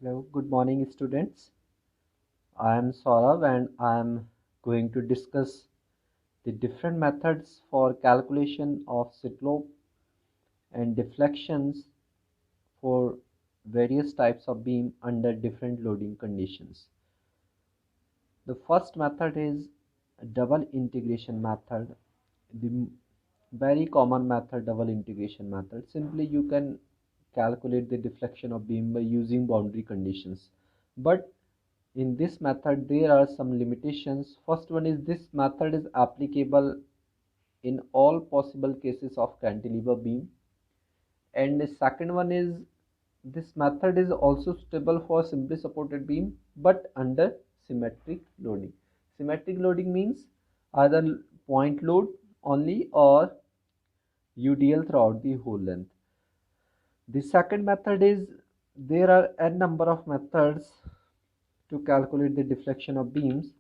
Hello, good morning, students. I am Saurav and I am going to discuss the different methods for calculation of slope and deflections for various types of beam under different loading conditions. The first method is double integration method. The very common method, double integration method. Simply you can calculate the deflection of beam by using boundary conditions. But in this method there are some limitations. First one is this method is applicable in all possible cases of cantilever beam, and the second one is this method is also suitable for simply supported beam but under symmetric loading. Symmetric loading means either point load only or UDL throughout the whole length. The second method is there are n number of methods to calculate the deflection of beams.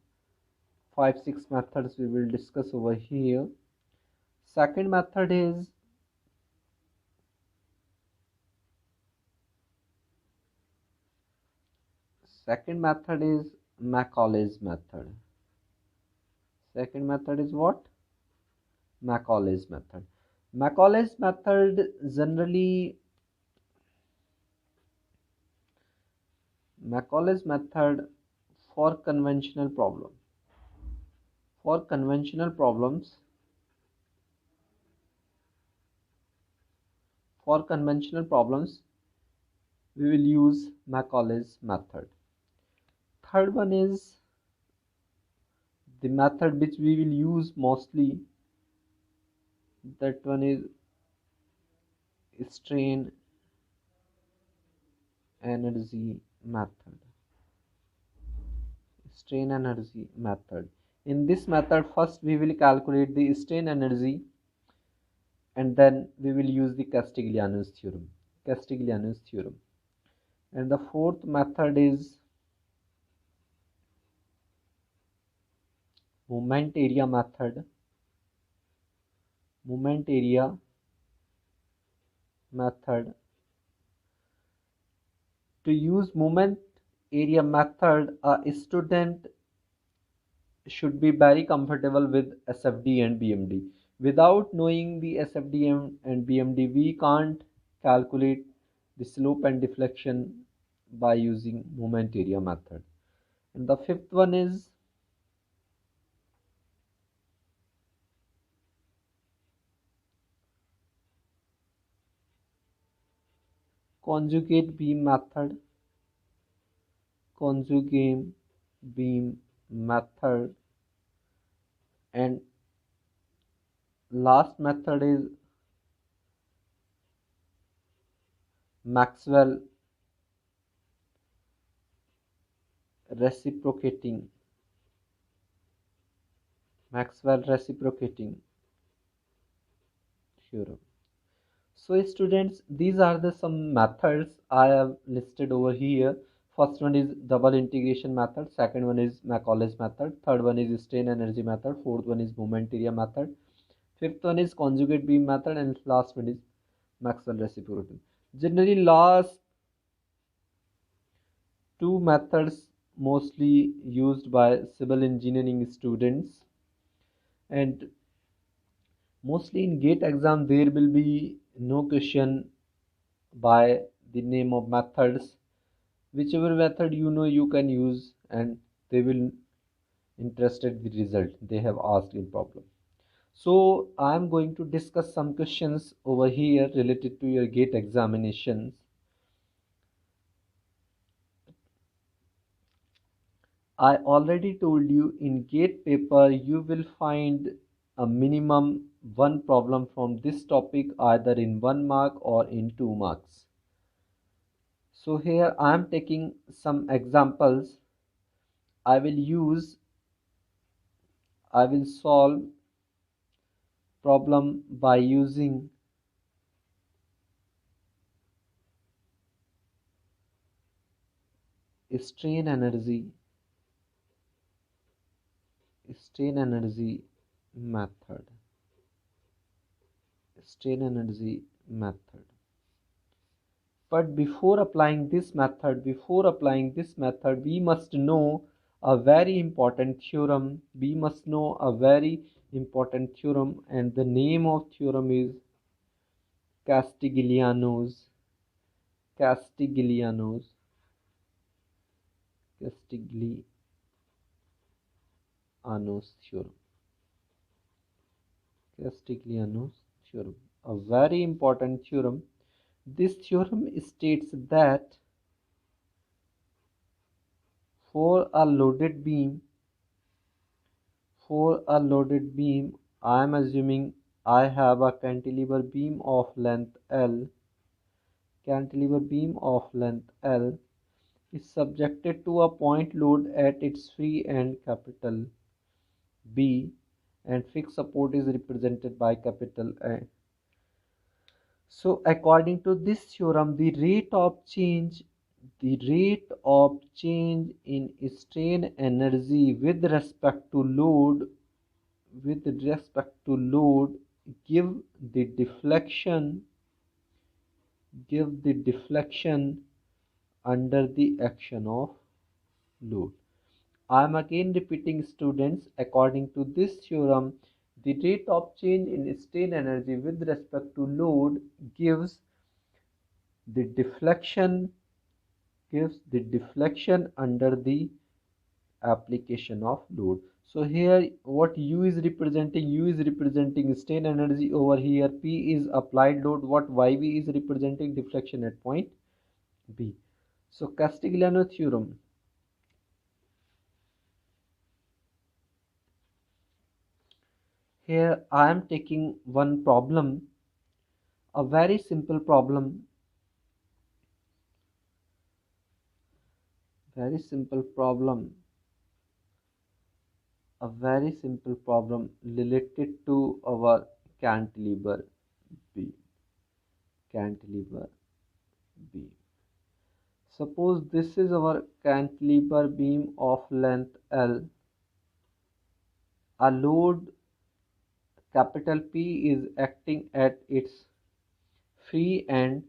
5-6 methods we will discuss over here. Second method is Macaulay's method. Second method is what? Macaulay's method. Macaulay's method generally Macaulay's method for conventional problem. For conventional problems, we will use Macaulay's method. Third one is the method which we will use mostly. That one is strain energy method. Strain energy method. In this method, first we will calculate the strain energy and then we will use the Castigliano's theorem. And the fourth method is moment area method. To use moment area method, a student should be very comfortable with SFD and BMD. Without knowing the SFD and BMD, we can't calculate the slope and deflection by using moment area method. And the fifth one is conjugate beam method. And last method is Maxwell reciprocating theorem. So students, these are the some methods I have listed over here. First one is double integration method, second one is Macaulay's method, third one is strain energy method, fourth one is moment area method, fifth one is conjugate beam method, and last one is Maxwell reciprocating. Generally last two methods mostly used by civil engineering students, and mostly in GATE exam there will be no question by the name of methods. Whichever method you know you can use, and they will interested the result they have asked in problem. So I am going to discuss some questions over here related to your GATE examinations. I already told you in GATE paper you will find a minimum one problem from this topic either in 1 mark or in 2 marks. So here I am taking some examples. I will solve problem by using strain energy method. But before applying this method, we must know a very important theorem. We must know a very important theorem, and the name of theorem is Castigliano's Castigliano's Castigliano's theorem. Castigliano's theorem. A very important theorem. This theorem states that for a loaded beam, I am assuming I have a cantilever beam of length L. Cantilever beam of length L is subjected to a point load at its free end capital B, and fixed support is represented by capital A. So according to this theorem, the rate of change in strain energy with respect to load give the deflection under the action of load. I am again repeating, students, according to this theorem, the rate of change in strain energy with respect to load gives the deflection under the application of load. So here what U is representing strain energy over here. P is applied load. What YV is representing deflection at point B. So Castigliano theorem. Here I am taking one problem, a very simple problem, related to our cantilever B. Suppose this is our cantilever beam of length L. A load capital P is acting at its free end.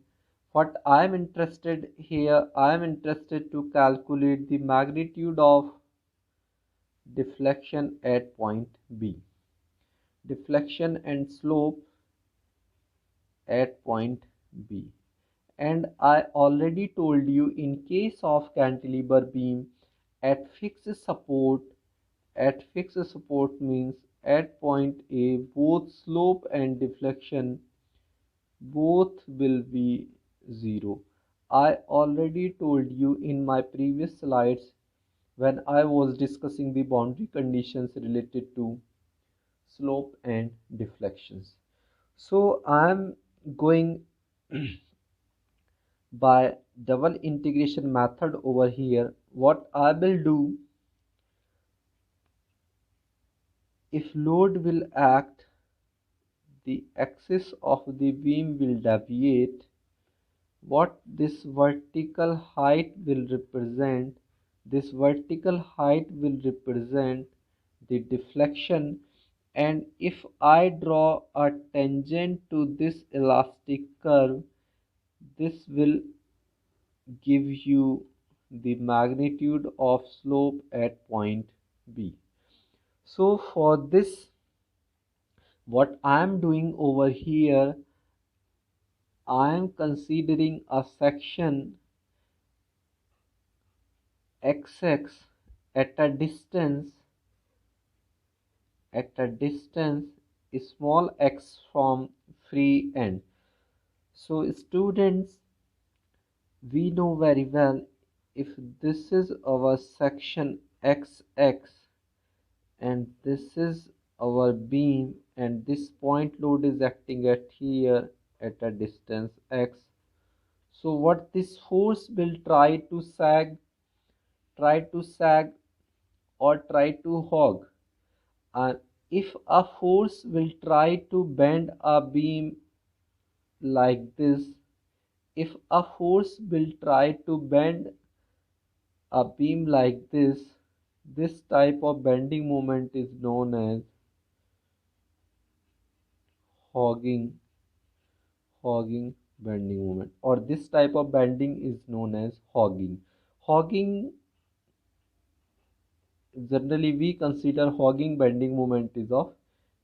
What I am interested here, I am interested to calculate the magnitude of deflection at point B. Deflection and slope at point B. And I already told you, in case of cantilever beam at fixed support means at point A both slope and deflection both will be 0. I already told you in my previous slides when I was discussing the boundary conditions related to slope and deflections. So I am going by double integration method over here. What I will do, if load will act, the axis of the beam will deviate. What this vertical height will represent, the deflection, and if I draw a tangent to this elastic curve, this will give you the magnitude of slope at point B. So for this, what I am doing over here, I am considering a section XX at a distance small x from free end. So students, we know very well, if this is our section XX and this is our beam and this point load is acting at here at a distance x, so what this force will try to sag or try to hog, and if a force will try to bend a beam like this, this type of bending moment is known as hogging. bending moment, or this type of bending is known as hogging. Hogging, generally we consider hogging bending moment is of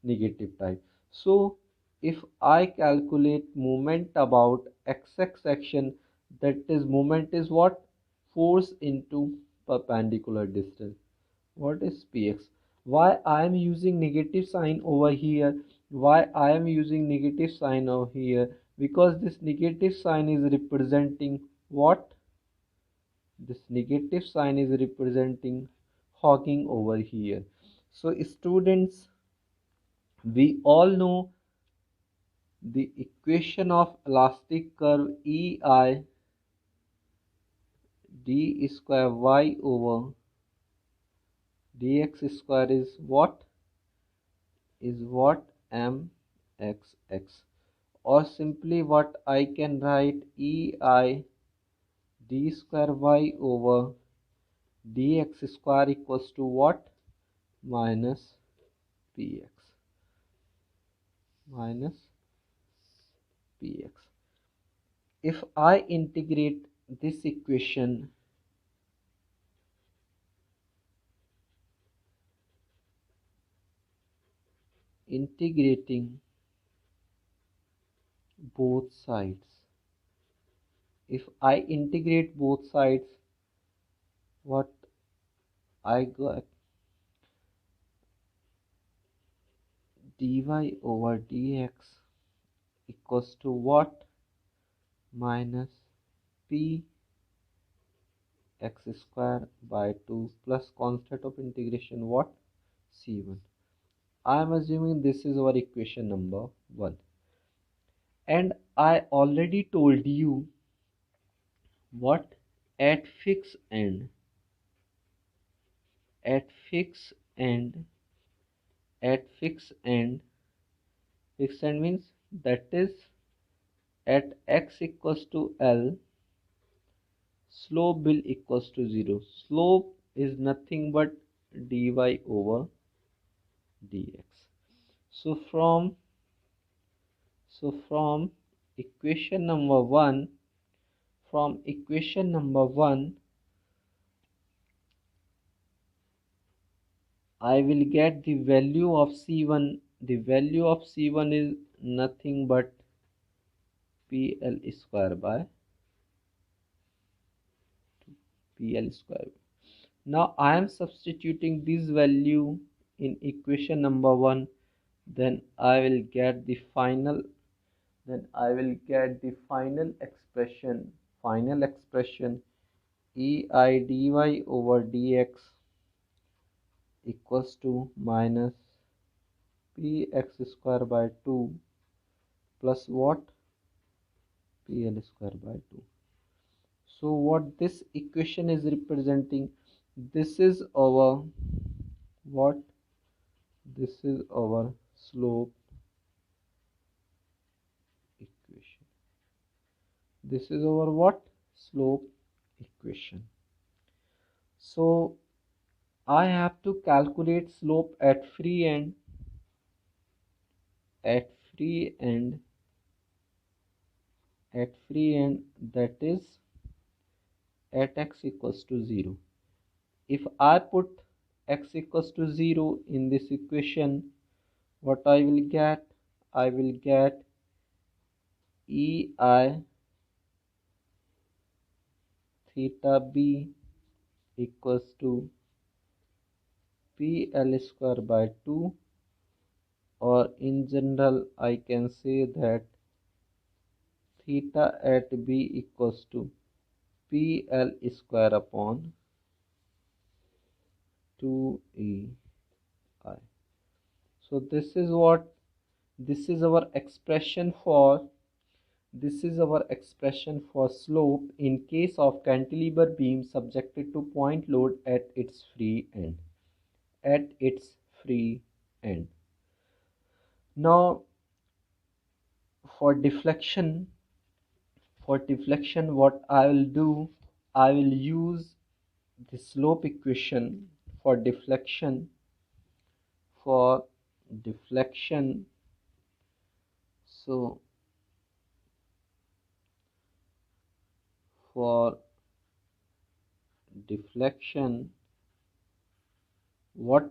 negative type. So if I calculate moment about x-axis action, that is moment is what? Force into perpendicular distance. What is px? Why I am using negative sign over here? Why I am using negative sign over here? Because this negative sign is representing what? This negative sign is representing hogging over here. So students, we all know the equation of elastic curve EI d square y over dx square is what mxx, or simply what I can write EI d square y over dx square equals to what? Minus px, minus px. If I integrate this equation, integrating both sides, if I integrate both sides, what I got? Dy over dx equals to what? Minus p x square by 2 plus constant of integration what? C1. I am assuming this is our equation number 1. And I already told you what? At fixed end, at fixed end, at fixed end means that is at x equals to L, slope will equals to 0. Slope is nothing but dy over dx. So from equation number 1, from equation number 1, I will get the value of C1. The value of C1 is nothing but PL square by PL square. Now I am substituting this value in equation number 1, then I will get the final expression ei dy over dx equals to minus px square by 2 plus what? PL square by 2. So what this equation is representing, this is our what? This is our slope equation. This is our what? Slope equation. So I have to calculate slope at free end, at free end, that is at x equals to 0. If I put x equals to 0 in this equation, what I will get? I will get ei theta b equals to PL square by 2, or in general I can say that theta at b equals to PL square upon 2EI. So this is what? This is our expression for slope in case of cantilever beam subjected to point load at its free end. Now for deflection, what I will do, I will use the slope equation for deflection. So for deflection, what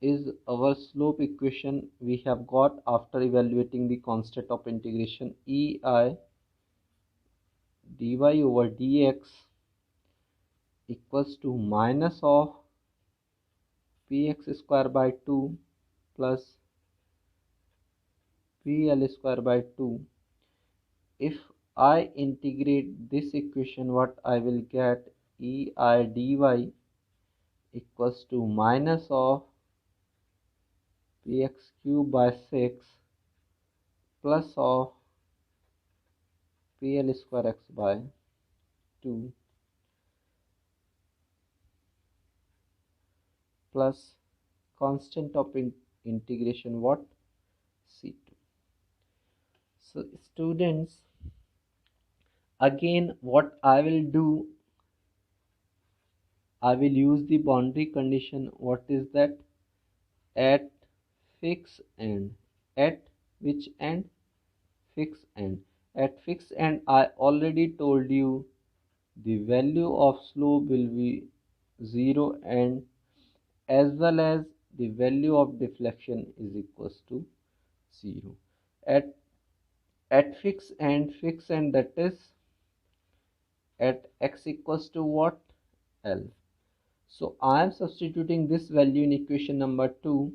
is our slope equation we have got after evaluating the constant of integration? EI dy over dx equals to minus of px square by 2 plus pl square by 2. If I integrate this equation, what I will get? EI dy equals to minus of px cube by 6 plus of pl square x by 2 plus constant of integration, what? C2. So students, again what I will do, I will use the boundary condition. What is that? At fixed end. At which end? Fixed end. At fixed end, I already told you the value of slope will be 0, and as well as the value of deflection is equals to 0. At fixed end, that is at x equals to what? L. So I am substituting this value in equation number 2.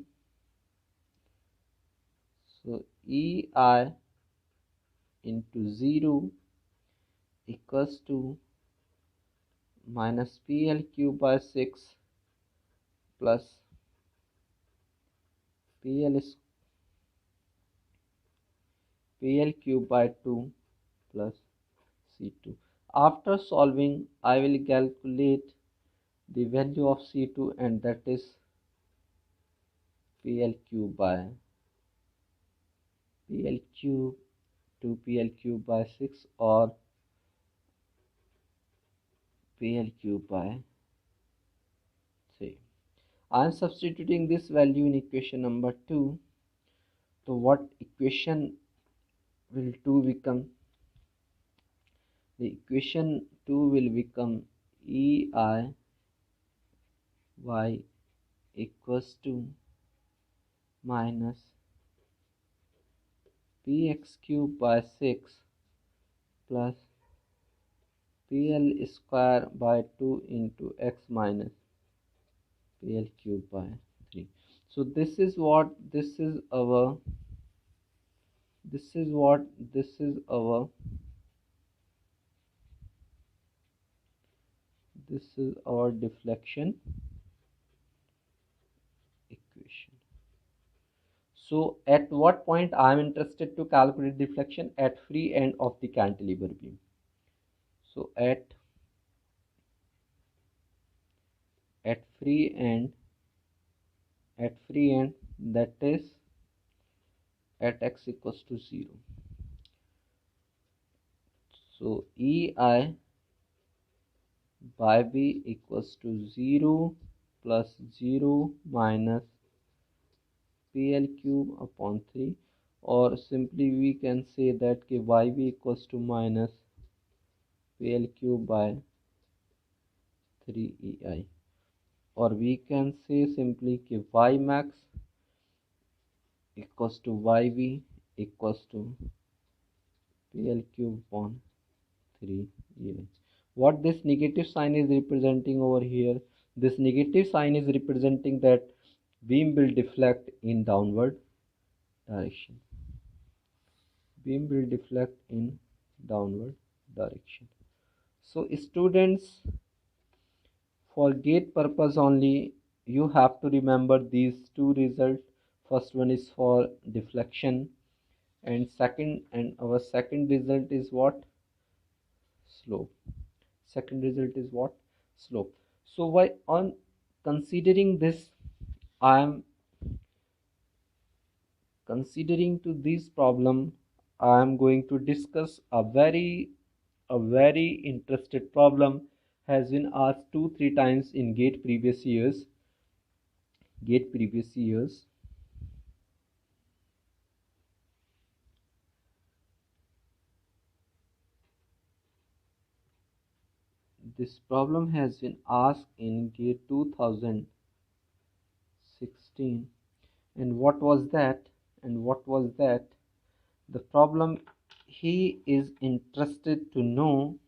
So EI into 0 equals to minus PL cube by 6 plus PL cube by 2 plus C2. After solving, I will calculate the value of C2, and that is PL cube by PL cube 2 PL cube by 6 or PL cube by 3. I am substituting this value in equation number 2. So what equation will 2 become? The equation 2 will become EI y equals to minus px cube by 6 plus pl square by 2 into x minus pl cube by 3. So this is our deflection equation. So at what point I am interested to calculate deflection? At free end of the cantilever beam. So at free end, that is at x equals to 0. So EI by B equals to 0 plus 0 minus PL cube upon 3, or simply we can say that YB equals to minus PL cube by 3 EI, or we can say simply Y max equals to YB equals to PL cube upon 3 EI. What this negative sign is representing over here? This negative sign is representing that beam will deflect in downward direction. Beam will deflect in downward direction. So students, for gate purpose only, you have to remember these two results. First one is for deflection, and our second result is what? Slope. Second result is what? Slope. So why on considering this, I am considering to this problem, I am going to discuss a very interested problem, has been asked 2-3 times in gate previous years. This problem has been asked in year 2016. And what was that? And what was that? The problem, he is interested to know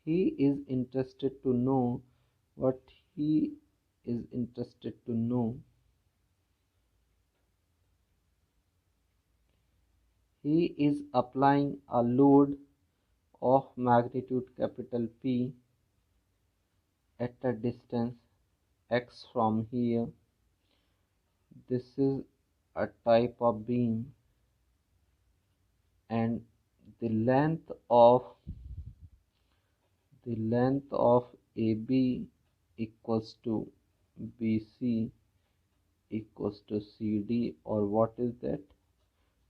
he is interested to know what he is interested to know. He is applying a load of magnitude capital P at a distance x from here. This is a type of beam, and the length of AB equals to BC equals to CD, or what is that?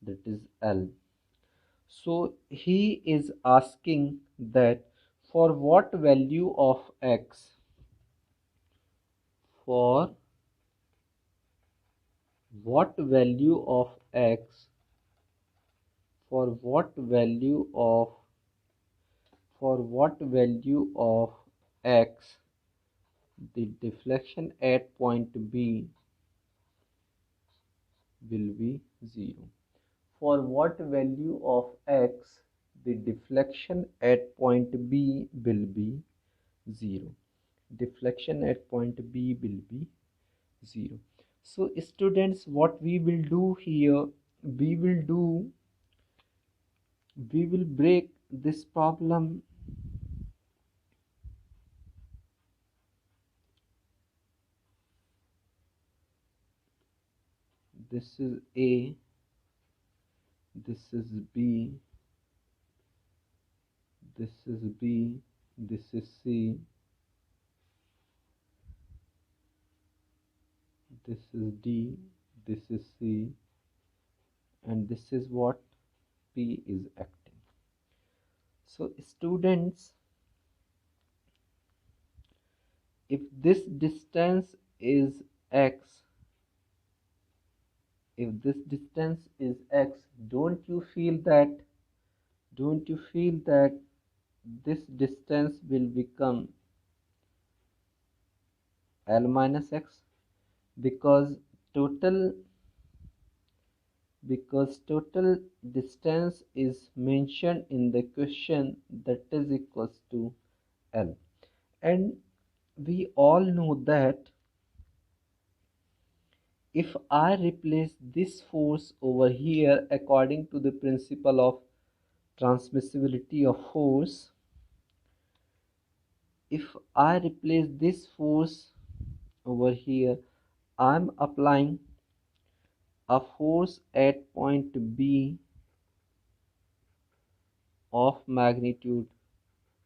That is L. So he is asking that for what value of x, for what value of x, for what value of x the deflection at point B will be 0. For what value of x the deflection at point B will be 0. Deflection at point B will be 0. So students, what we will do here, we will break this problem this is A, this is B, this is B, this is C, this is D, this is C, and this is what P is acting. So students, if this distance is x, don't you feel that this distance will become L minus x, because total distance is mentioned in the question, that is equals to L. And we all know that if I replace this force over here according to the principle of transmissibility of force, if I replace this force over here, I'm applying a force at point B of magnitude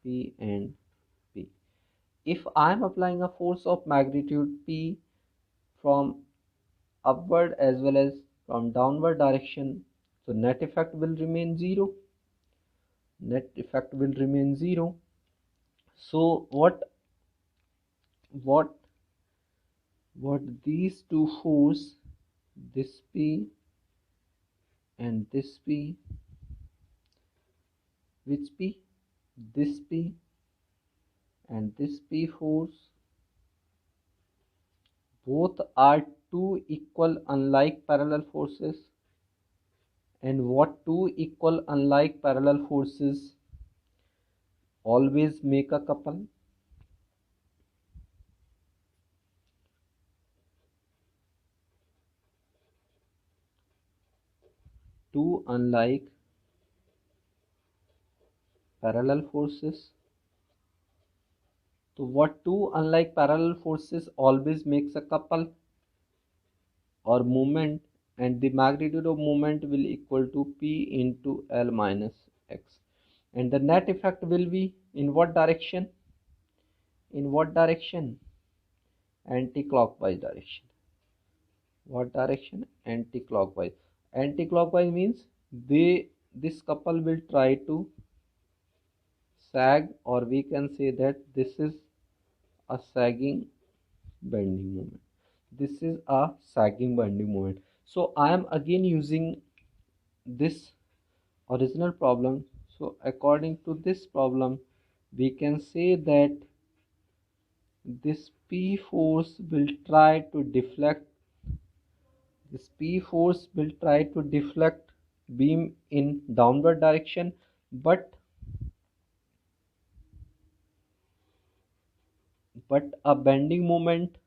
P and P. If I'm applying a force of magnitude P from upward as well as from downward direction, so net effect will remain 0. So what these two force, this P and this P, which P, this P and this P force, both are two equal unlike parallel forces. And what two equal unlike parallel forces always make a couple? Two unlike parallel forces. So what two unlike parallel forces always makes a couple or moment, and the magnitude of moment will equal to P into L minus X. And the net effect will be in what direction? Anti-clockwise direction. What direction? Anti-clockwise. Anti-clockwise means this couple will try to sag, or we can say that this is a sagging bending moment. So I am again using this original problem. So according to this problem, we can say that this P force will try to deflect beam in downward direction, but a bending moment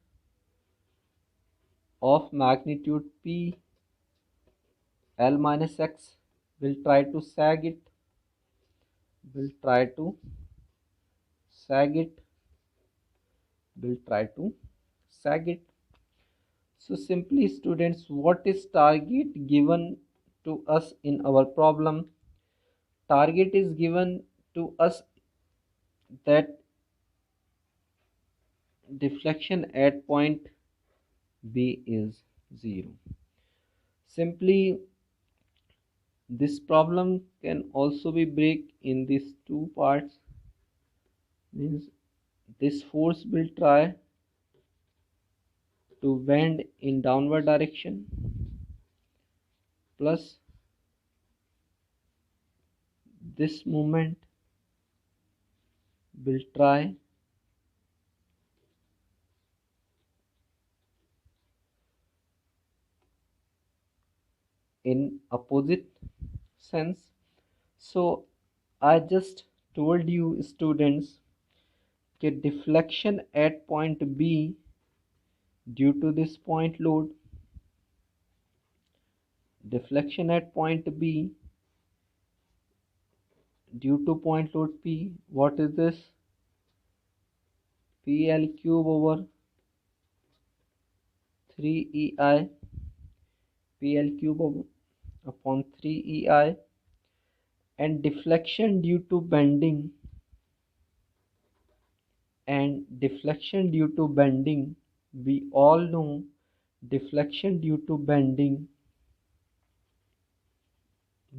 of magnitude P L minus x will try to will try to sag it will try to sag it. So simply students, what is target given to us in our problem? Target is given to us that deflection at point B is 0. Simply this problem can also be break in these two parts, means this force will try to bend in downward direction plus this moment will try in opposite sense. So I just told you students that deflection at point B due to this point load, deflection at point B due to point load P, what is this? PL cube over 3EI, PL cube upon 3EI, and deflection due to bending, we all know deflection due to bending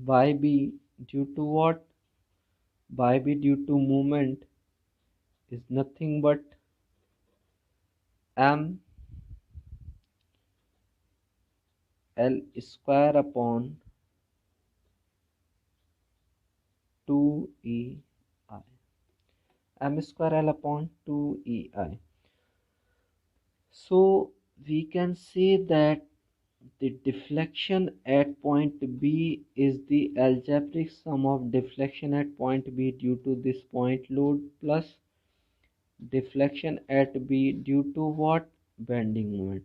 by B due to what? By B due to movement is nothing but m L square upon 2EI, m square L upon 2EI. So we can say that the deflection at point B is the algebraic sum of deflection at point B due to this point load plus deflection at B due to what? Bending moment.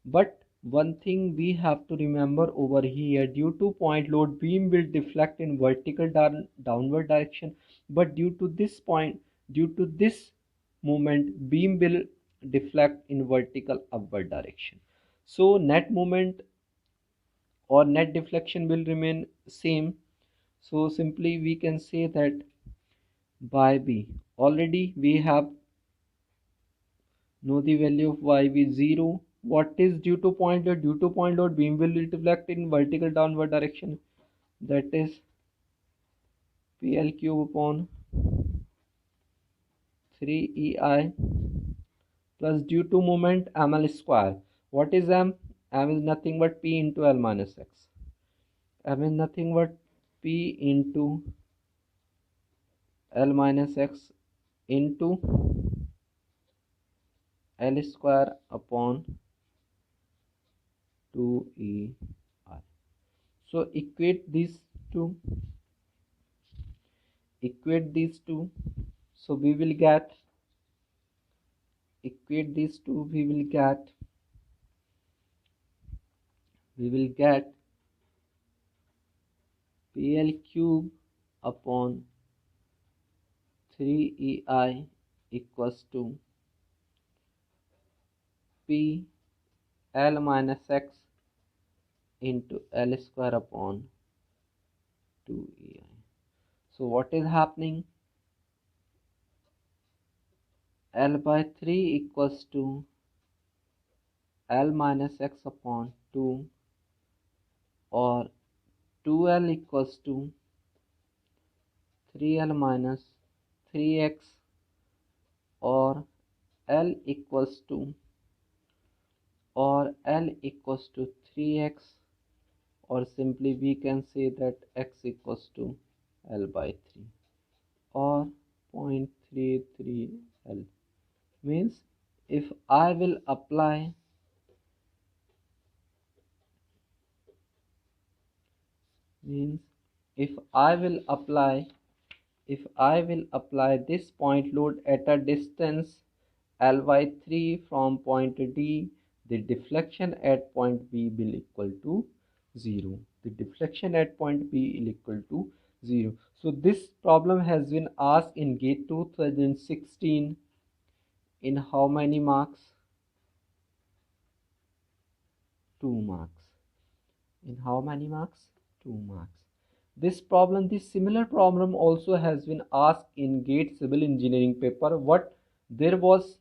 But one thing we have to remember over here, due to point load, beam will deflect in vertical downward direction, but due to this movement, beam will deflect in vertical upward direction. So net moment or net deflection will remain same. So simply we can say that by B, already we have know the value of yb 0. What is due to point load? Due to point load, beam will deflect in vertical downward direction, that is PL cube upon 3EI plus due to moment ml square. What is m? M is nothing but P into L minus x. M is nothing but P into L minus x into L square upon 2EI. So equate these two. So we will get, equate these two, we will get PL cube upon 3EI equals to P L minus x into L square upon 2EI. So what is happening? L by 3 equals to L minus x upon 2, or 2L equals to 3L minus 3x, or L equals to 3x, or simply we can say that x equals to L by 3 or 0.33 L. Means if I will apply means if I will apply this point load at a distance L by 3 from point D, the deflection at point B will equal to 0. The deflection at point B will equal to 0. So this problem has been asked in GATE 2016 in how many marks? 2 marks. In how many marks? 2 marks. This similar problem also has been asked in GATE civil engineering paper. What there was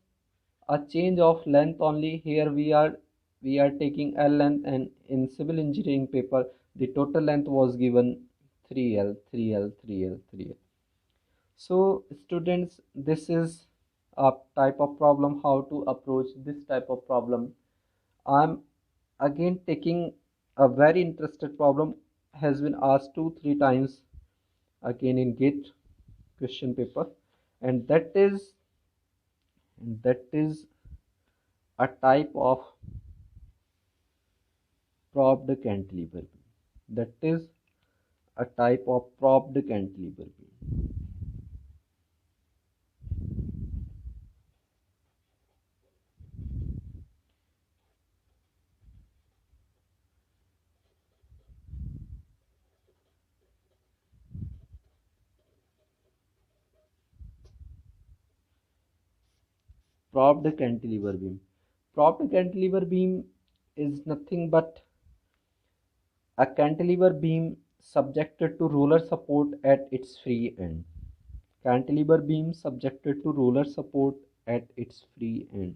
a change of length only. Here we are taking L length, and in civil engineering paper the total length was given 3L, 3L, 3L, 3L. So students, this is a type of problem. How to approach this type of problem? I'm again taking a very interested problem, has been asked 2-3 times again in GATE question paper, and that is a type of propped cantilever beam. That is a type of propped cantilever beam. Propped cantilever beam. Propped cantilever beam is nothing but a cantilever beam subjected to roller support at its free end. Cantilever beam subjected to roller support at its free end.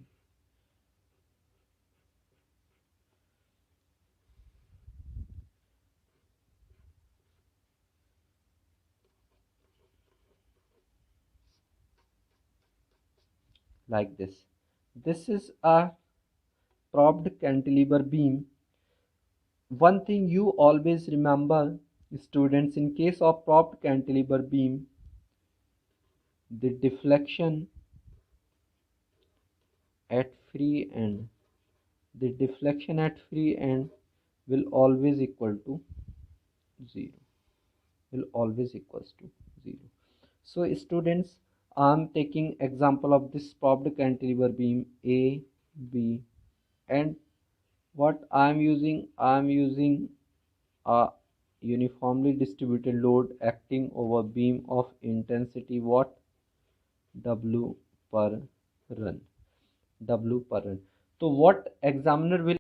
Like this. This is a propped cantilever beam. One thing you always remember, students, in case of propped cantilever beam, the deflection at free end, the deflection at free end will always equal to 0. Will always equals to 0. So students, I am taking example of this propped cantilever beam A, B, and what I am using? I am using a uniformly distributed load acting over beam of intensity what? W per run. W per run. So what examiner will